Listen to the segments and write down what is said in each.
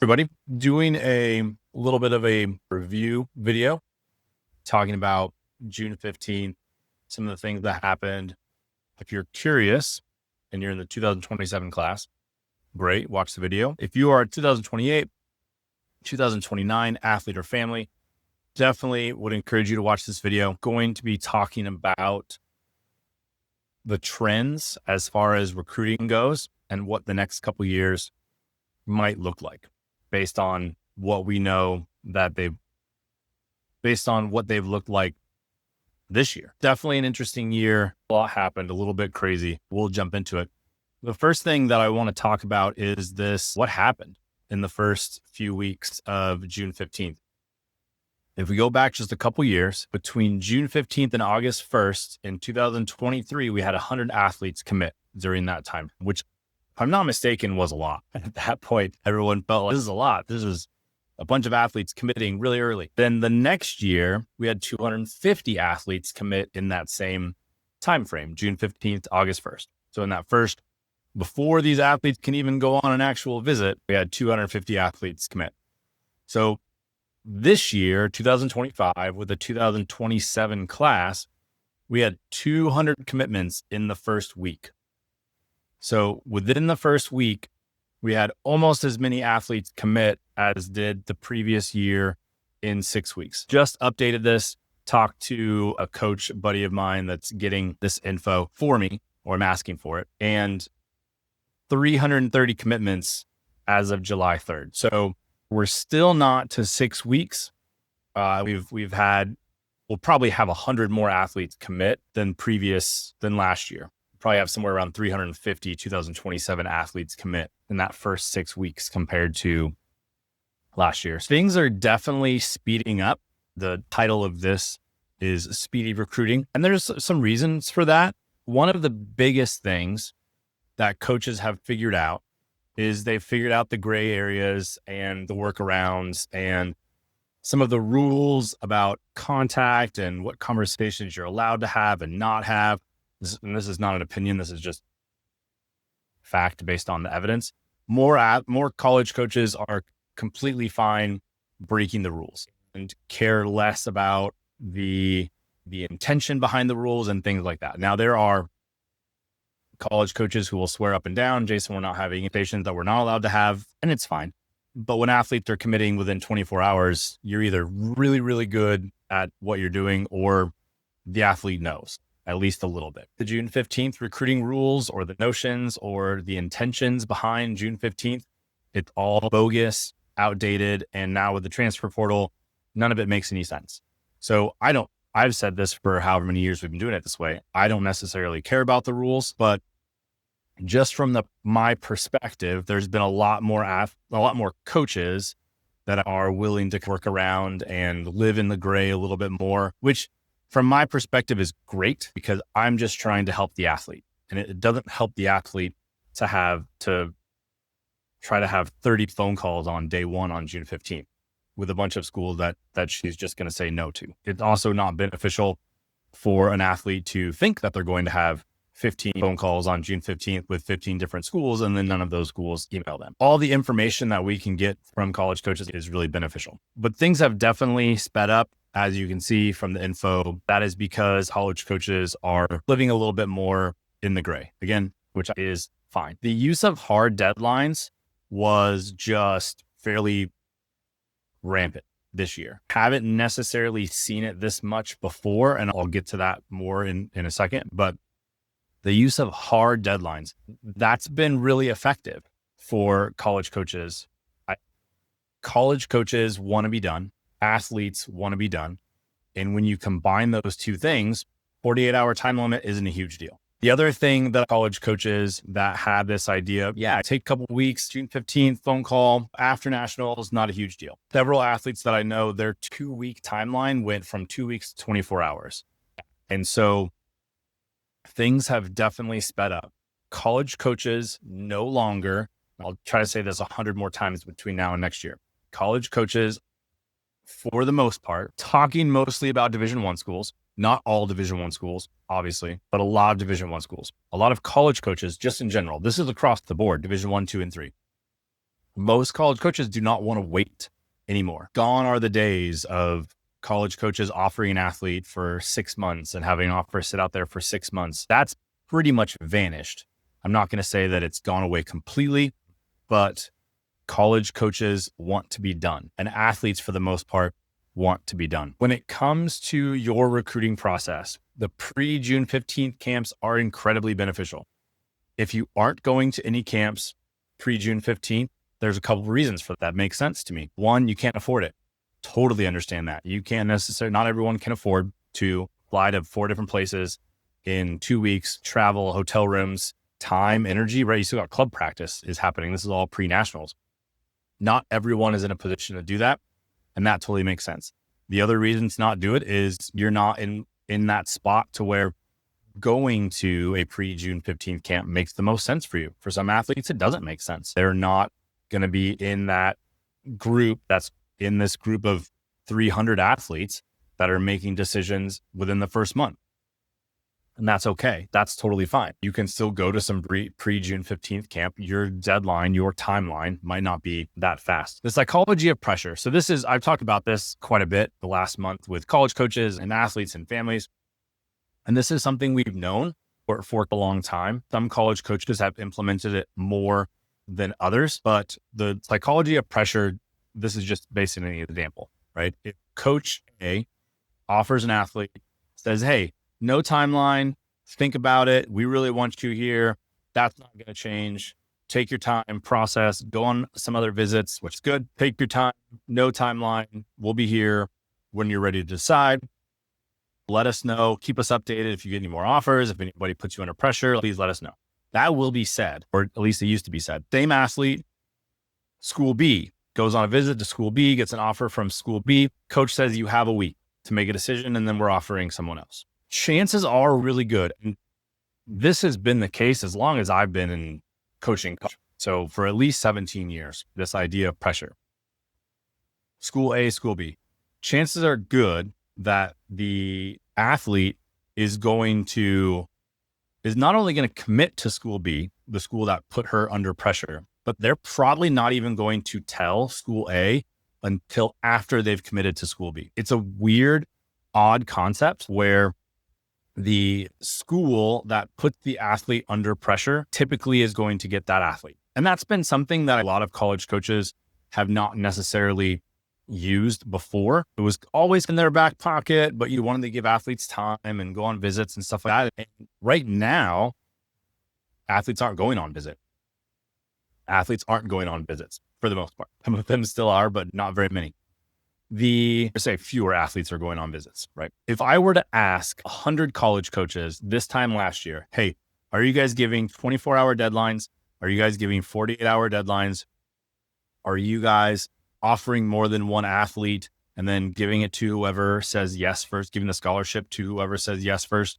Everybody, doing a little bit of a review video talking about June 15th, some of the things that happened. If you're curious and you're in the 2027 class, great, watch the video. If you are a 2028, 2029 athlete or family, definitely would encourage you to watch this video. Going to be talking about the trends as far as recruiting goes and what the next couple of years might look like based on what we know that based on what they've looked like this year. Definitely an interesting year. A lot happened, a little bit crazy. We'll jump into it. The first thing that I want to talk about is what happened in the first few weeks of June 15th. If we go back just a couple years, between June 15th and August 1st in 2023, we had 100 athletes commit during that time, which, if I'm not mistaken, was a lot. At that point, everyone felt like this is a lot. This is a bunch of athletes committing really early. Then the next year, we had 250 athletes commit in that same time frame, June 15th to August 1st. So in that first, before these athletes can even go on an actual visit, we had 250 athletes commit. So this year, 2025, with the 2027 class, we had 200 commitments in the first week. So within the first week, we had almost as many athletes commit as did the previous year in 6 weeks. Just updated this, talked to a coach buddy of mine that's getting this info for me, or I'm asking for it, and 330 commitments as of July 3rd. So we're still not to 6 weeks. We'll probably have 100 more athletes commit than last year. Probably have somewhere around 350 2027 athletes commit in that first 6 weeks compared to last year. So things are definitely speeding up. The title of this is Speedy Recruiting, and there's some reasons for that. One of the biggest things that coaches have figured out is they've figured out the gray areas and the workarounds and some of the rules about contact and what conversations you're allowed to have and not have. And this is not an opinion. This is just fact based on the evidence. More college coaches are completely fine breaking the rules and care less about the intention behind the rules and things like that. Now, there are college coaches who will swear up and down, Jason, we're not having patients that we're not allowed to have, and it's fine. But when athletes are committing within 24 hours, you're either really, really good at what you're doing or the athlete knows at least a little bit. The June 15th recruiting rules or the notions or the intentions behind June 15th, it's all bogus, outdated. And now with the transfer portal, none of it makes any sense. So I've said this for however many years we've been doing it this way. I don't necessarily care about the rules, but just from my perspective, there's been a lot more coaches that are willing to work around and live in the gray a little bit more, which from my perspective is great because I'm just trying to help the athlete. And it doesn't help the athlete to try to have 30 phone calls on day one on June 15th with a bunch of schools that she's just going to say no to. It's also not beneficial for an athlete to think that they're going to have 15 phone calls on June 15th with 15 different schools, and then none of those schools email them. All the information that we can get from college coaches is really beneficial. But things have definitely sped up, as you can see from the info. That is because college coaches are living a little bit more in the gray, again, which is fine. The use of hard deadlines was just fairly rampant this year. Haven't necessarily seen it this much before, and I'll get to that more in a second, but the use of hard deadlines, that's been really effective for college coaches. College coaches want to be done. Athletes want to be done. And when you combine those two things, 48-hour time limit isn't a huge deal. The other thing that college coaches that have this idea, take a couple of weeks, June 15th, phone call after nationals, not a huge deal. Several athletes that I know, their 2-week timeline went from 2 weeks to 24 hours. And so things have definitely sped up. College coaches no longer, I'll try to say this 100 more times between now and next year. College coaches, for the most part, talking mostly about Division I schools, not all Division I schools, obviously, but a lot of Division I schools. A lot of college coaches, just in general, this is across the board, Division I, II, and III, Most college coaches do not want to wait anymore. Gone are the days of college coaches offering an athlete for 6 months and having an offer sit out there for 6 months. That's pretty much vanished. I'm not going to say that it's gone away completely, but college coaches want to be done, and athletes, for the most part, want to be done. When it comes to your recruiting process, the pre-June 15th camps are incredibly beneficial. If you aren't going to any camps pre-June 15th, there's a couple of reasons for that. Makes sense to me. One, you can't afford it. Totally understand that. You can't necessarily, not everyone can afford to fly to 4 different places in 2 weeks, travel, hotel rooms, time, energy, right? You still got club practice is happening. This is all pre-nationals. Not everyone is in a position to do that. And that totally makes sense. The other reason to not do it is you're not in that spot to where going to a pre-June 15th camp makes the most sense for you. For some athletes, it doesn't make sense. They're not going to be in that group that's in this group of 300 athletes that are making decisions within the first month. And that's okay. That's totally fine. You can still go to some pre-June 15th camp. Your deadline, your timeline might not be that fast. The psychology of pressure. So I've talked about this quite a bit the last month with college coaches and athletes and families. And this is something we've known for a long time. Some college coaches have implemented it more than others, but the psychology of pressure, this is just based on an example, right? If Coach A offers an athlete, says, hey, no timeline, think about it. We really want you here. That's not going to change. Take your time, process, go on some other visits, which is good. Take your time, no timeline. We'll be here when you're ready to decide. Let us know. Keep us updated if you get any more offers. If anybody puts you under pressure, please let us know. That will be said, or at least it used to be said. Same athlete, school B, goes on a visit to school B, gets an offer from school B. Coach says you have a week to make a decision, and then we're offering someone else. Chances are really good. And this has been the case as long as I've been in coaching. So for at least 17 years, this idea of pressure. School A, school B. Chances are good that the athlete is not only going to commit to school B, the school that put her under pressure, but they're probably not even going to tell school A until after they've committed to school B. It's a weird, odd concept where the school that puts the athlete under pressure typically is going to get that athlete. And that's been something that a lot of college coaches have not necessarily used before. It was always in their back pocket, but you wanted to give athletes time and go on visits and stuff like that. And right now, athletes aren't going on visits. Athletes aren't going on visits for the most part. Some of them still are, but not very many. Fewer athletes are going on visits, right? If I were to ask 100 college coaches this time last year, hey, are you guys giving 24-hour deadlines? Are you guys giving 48-hour deadlines? Are you guys offering more than one athlete and then giving it to whoever says yes first, giving the scholarship to whoever says yes first?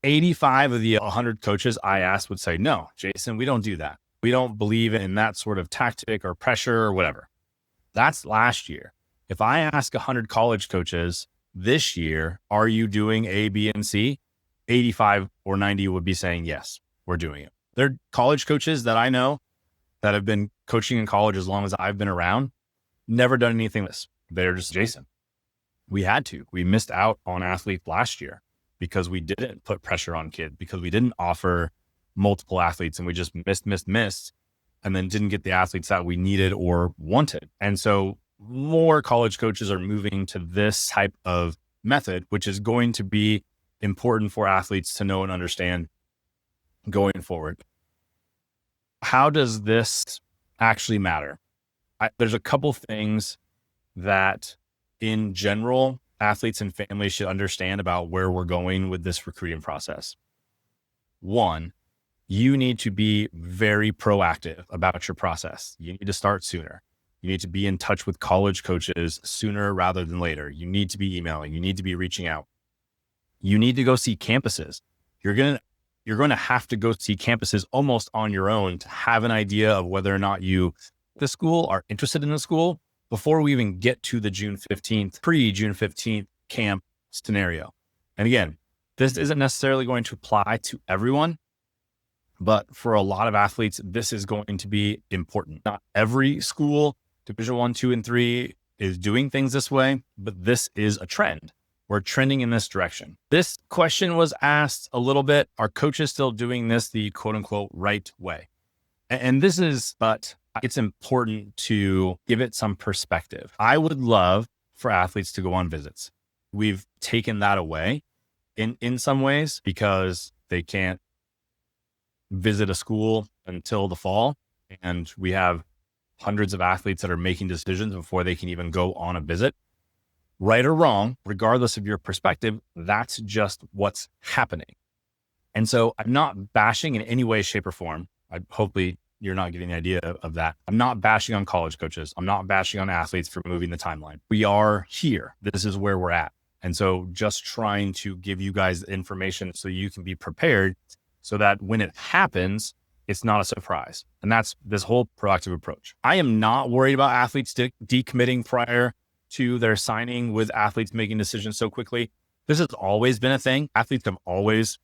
85 of the 100 coaches I asked would say, no, Jason, we don't do that. We don't believe in that sort of tactic or pressure or whatever. That's last year. If I ask 100 college coaches this year, are you doing A, B, and C? 85 or 90 would be saying, yes, we're doing it. They're college coaches that I know that have been coaching in college as long as I've been around, never done anything like this. They're just, Jason, we had to. We missed out on athletes last year because we didn't put pressure on kids, because we didn't offer multiple athletes and we just missed, and then didn't get the athletes that we needed or wanted. And so more college coaches are moving to this type of method, which is going to be important for athletes to know and understand going forward. How does this actually matter? There's a couple things that in general, athletes and families should understand about where we're going with this recruiting process. One, you need to be very proactive about your process. You need to start sooner. You need to be in touch with college coaches sooner rather than later. You need to be emailing. You need to be reaching out. You need to go see campuses. You're going to have to go see campuses almost on your own to have an idea of whether or not the school are interested in the school before we even get to the June 15th, pre-June 15th camp scenario. And again, this isn't necessarily going to apply to everyone, But for a lot of athletes, this is going to be important. Not every school, Division 1, 2, and 3 is doing things this way, but this is a trend. We're trending in this direction. This question was asked a little bit. Are coaches still doing this the quote unquote right way? And this is, but it's important to give it some perspective. I would love for athletes to go on visits. We've taken that away in some ways because they can't visit a school until the fall. And we have hundreds of athletes that are making decisions before they can even go on a visit. Right or wrong, regardless of your perspective, that's just what's happening. And so I'm not bashing in any way, shape, or form. Hopefully you're not getting the idea of that. I'm not bashing on college coaches. I'm not bashing on athletes for moving the timeline. We are here. This is where we're at. And so just trying to give you guys information so you can be prepared so that when it happens, it's not a surprise. And that's this whole proactive approach. I am not worried about athletes decommitting prior to their signing with athletes making decisions so quickly. This has always been a thing. Athletes have always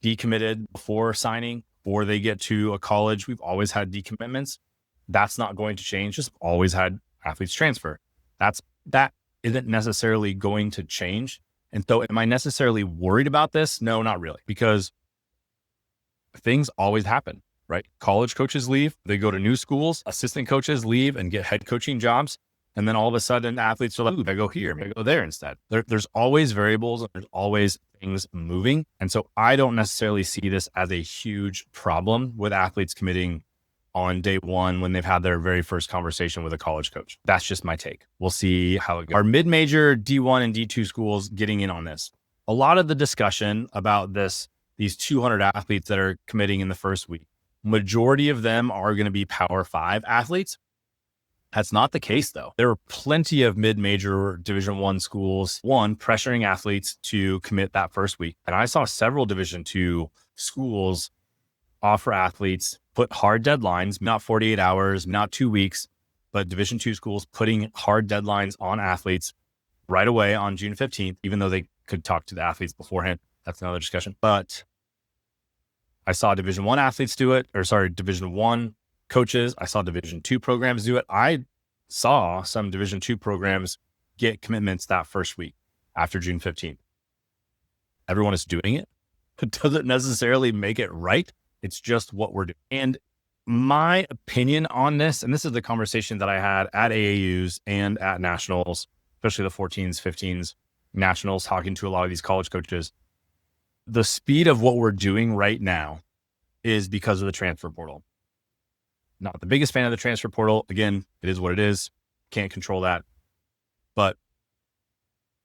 decommitted before signing, or they get to a college. We've always had decommitments. That's not going to change. Just always had athletes transfer. That isn't necessarily going to change. And so am I necessarily worried about this? No, not really, because things always happen, right? College coaches leave, they go to new schools, assistant coaches leave and get head coaching jobs. And then all of a sudden athletes are like, ooh, I go here, I go there instead. There's always variables and there's always things moving. And so I don't necessarily see this as a huge problem with athletes committing on day one when they've had their very first conversation with a college coach. That's just my take. We'll see how it goes. Are mid-major D1 and D2 schools getting in on this? A lot of the discussion about these 200 athletes that are committing in the first week, majority of them are going to be Power 5 athletes. That's not the case though. There are plenty of mid-major Division 1 schools, pressuring athletes to commit that first week. And I saw several Division 2 schools offer athletes, put hard deadlines, not 48 hours, not 2 weeks, but Division 2 schools putting hard deadlines on athletes right away on June 15th, even though they could talk to the athletes beforehand. That's another discussion. But I saw Division 1 athletes do it, Division 1 coaches. I saw Division 2 programs do it. I saw some Division 2 programs get commitments that first week after June 15th. Everyone is doing it. It doesn't necessarily make it right. It's just what we're doing. And my opinion on this, and this is the conversation that I had at AAUs and at nationals, especially the 14s, 15s nationals, talking to a lot of these college coaches. The speed of what we're doing right now is because of the transfer portal. Not the biggest fan of the transfer portal. Again, it is what it is. Can't control that. But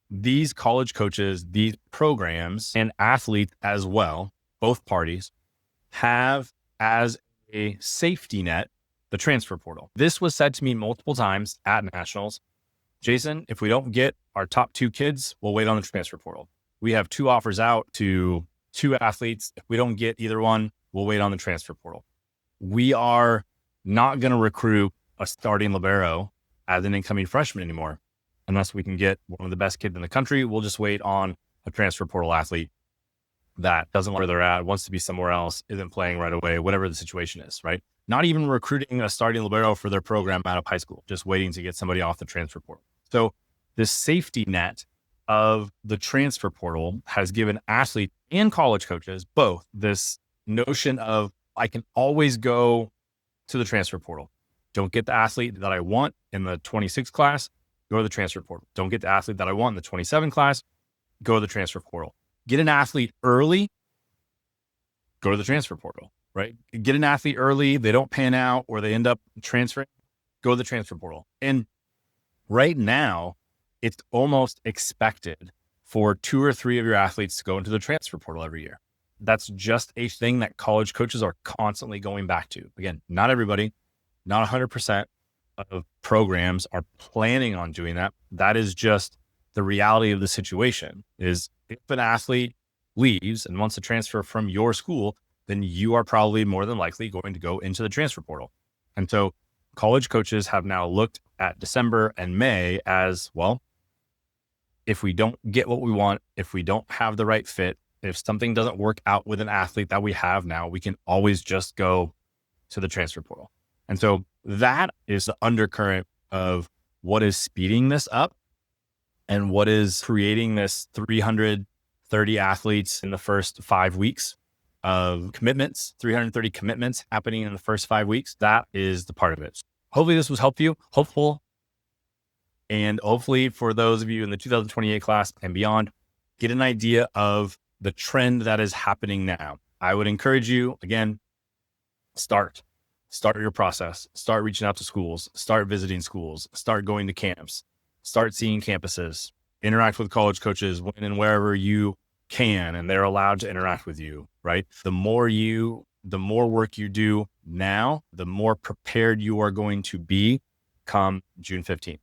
these college coaches, these programs, and athletes as well, both parties, have as a safety net the transfer portal. This was said to me multiple times at nationals. Jason, if we don't get our top 2 kids, we'll wait on the transfer portal. We have 2 offers out to 2 athletes. If we don't get either one, we'll wait on the transfer portal. We are not going to recruit a starting libero as an incoming freshman anymore. Unless we can get one of the best kids in the country, we'll just wait on a transfer portal athlete that doesn't like where they're at, wants to be somewhere else, isn't playing right away, whatever the situation is, right? Not even recruiting a starting libero for their program out of high school, just waiting to get somebody off the transfer portal. So this safety net of the transfer portal has given athletes and college coaches both this notion of, I can always go to the transfer portal. Don't get the athlete that I want in the 26 class, go to the transfer portal. Don't get the athlete that I want in the 27 class, go to the transfer portal. Get an athlete early, go to the transfer portal, right? Get an athlete early, they don't pan out or they end up transferring, go to the transfer portal. And right now, it's almost expected for 2 or 3 of your athletes to go into the transfer portal every year. That's just a thing that college coaches are constantly going back to. Again, not everybody, not 100% of programs are planning on doing that. That is just the reality of the situation. Is if an athlete leaves and wants to transfer from your school, then you are probably more than likely going to go into the transfer portal. And so college coaches have now looked at December and May as, well, if we don't get what we want, if we don't have the right fit, If something doesn't work out with an athlete that we have now, we can always just go to the transfer portal. And so that is the undercurrent of what is speeding this up and what is creating this 330 athletes in the first 5 weeks of commitments, 330 commitments happening in the first 5 weeks. That is the part of it. Hopefully this was helpful. And hopefully for those of you in the 2028 class and beyond, get an idea of the trend that is happening now. I would encourage you, again, start your process, start reaching out to schools, start visiting schools, start going to camps, start seeing campuses, interact with college coaches when and wherever you can, and they're allowed to interact with you, right? The more work you do now, the more prepared you are going to be come June 15th.